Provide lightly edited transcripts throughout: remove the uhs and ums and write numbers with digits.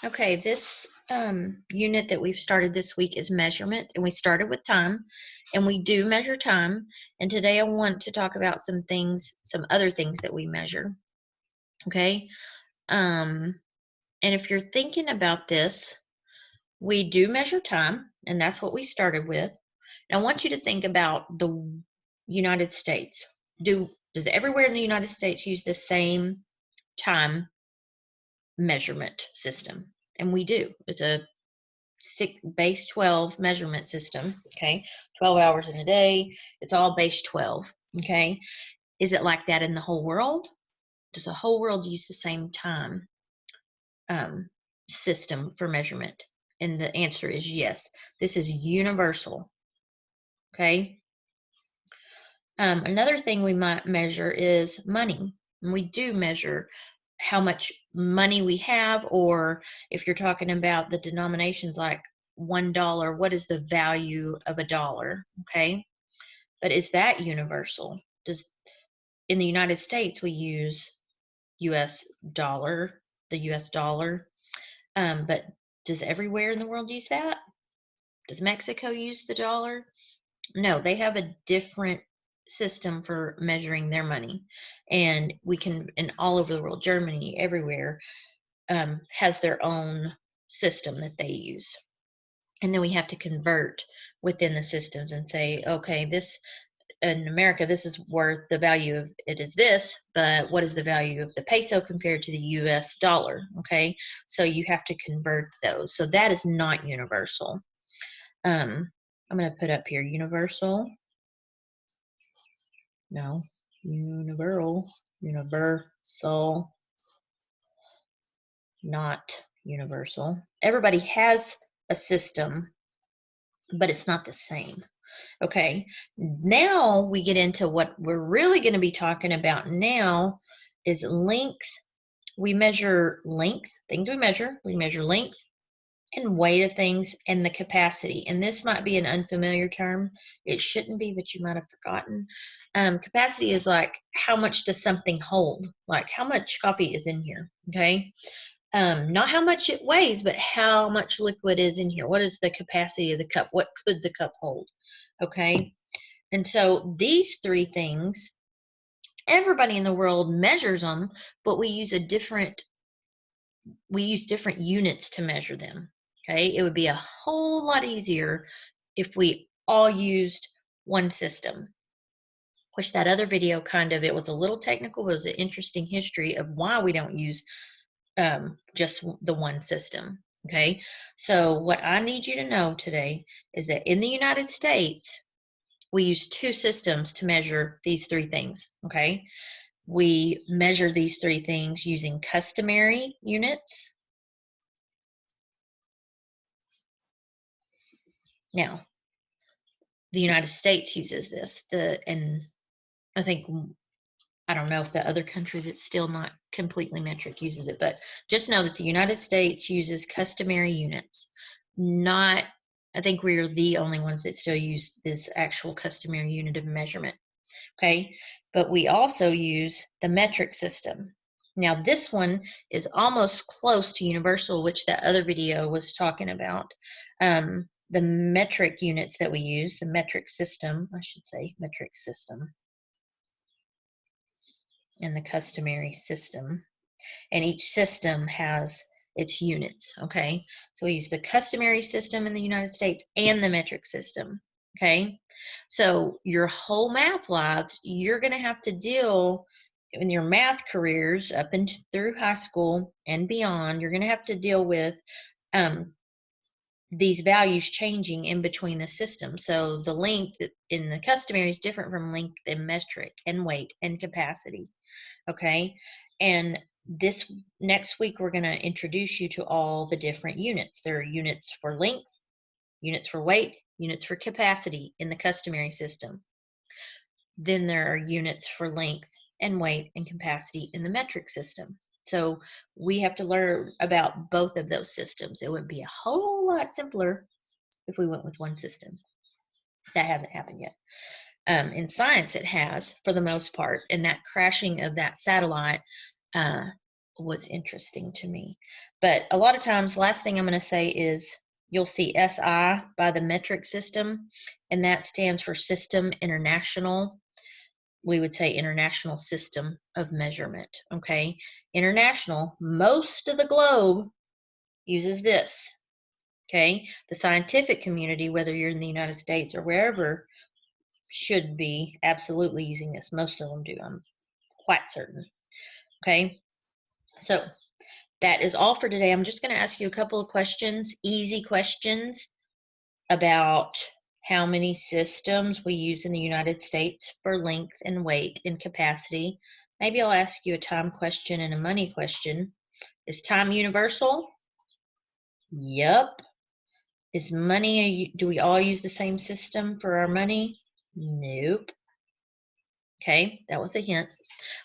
Okay, this unit that we've started this week is measurement, and we started with time, and we do measure time. And today I want to talk about some things, some other things that we measure. Okay, um, and if you're thinking about this, we do measure time, and that's what we started with. And I want you to think about the United States. Does everywhere in the United States use the same time measurement system? And we do. It's a base 12 measurement system. Okay, 12 hours in a day. It's all base 12. Okay, is it like that in the whole world? Does the whole world use the same time um, system for measurement? And the answer is yes. This is universal. Okay. Another thing we might measure is money. And we do measure how much money we have, or if you're talking about the denominations like $1, what is the value of a dollar? Okay. But is that universal? Does In the United States we use US dollar, the US dollar. But does everywhere in the world use that? Does Mexico use the dollar? No, they have a different system for measuring their money. And we can, and all over the world, Germany, everywhere, has their own system that they use. And then we have to convert within the systems and say, okay, this in America, this is worth, the value of it is this, but what is the value of the peso compared to the US dollar? Okay, so you have to convert those. So that is not universal. I'm going to put up here universal. No, universal, not universal. Everybody has a system, but it's not the same. Okay, now we get into what we're really going to be talking about now is length. We measure length, things we measure. We measure length and weight of things and the capacity. And this might be an unfamiliar term. It shouldn't be, but you might have forgotten. Capacity is like how much does something hold? Like how much coffee is in here, okay? Not how much it weighs, but how much liquid is in here. What is the capacity of the cup? What could the cup hold? Okay. And so these three things, everybody in the world measures them, but we use different units to measure them. Okay. It would be a whole lot easier if we all used one system, which that other video it was a little technical, but it was an interesting history of why we don't use just the one system. Okay, so what I need you to know today is that in the United States, we use two systems to measure these three things. Okay, we measure these three things using customary units. Now, the United States uses this. And I think, I don't know if the other country that's still not completely metric uses it, but just know that the United States uses customary units. Not, I think we're the only ones that still use this actual customary unit of measurement. Okay, but we also use the metric system. Now this one is almost close to universal, which that other video was talking about. The metric units that we use, the metric system, I should say, metric system, and the customary system. And each system has its units. Okay, so we use the customary system in the United States and the metric system. Okay, so your whole math lives, you're going to have to deal in your math careers up and through high school and beyond. You're going to have to deal with these values changing in between the systems. So the length in the customary is different from length in metric, and weight and capacity. Okay, and this next week we're going to introduce you to all the different units. There are units for length, units for weight, units for capacity in the customary system. Then there are units for length and weight and capacity in the metric system. So we have to learn about both of those systems. It would be a whole lot simpler if we went with one system. That hasn't happened yet. In science, it has, for the most part, and that crashing of that satellite was interesting to me. But a lot of times, last thing I'm going to say is you'll see SI by the metric system, and that stands for System International. We would say International System of Measurement. Okay, international, most of the globe uses this. Okay, the scientific community, whether you're in the United States or wherever, should be absolutely using this. Most of them do, I'm quite certain. Okay, so that is all for today. I'm just going to ask you a couple of questions, easy questions about how many systems we use in the United States for length and weight and capacity. Maybe I'll ask you a time question and a money question. Is time universal? Yep. Is money, do we all use the same system for our money? Nope. Okay, that was a hint.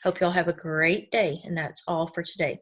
Hope y'all have a great day, and that's all for today.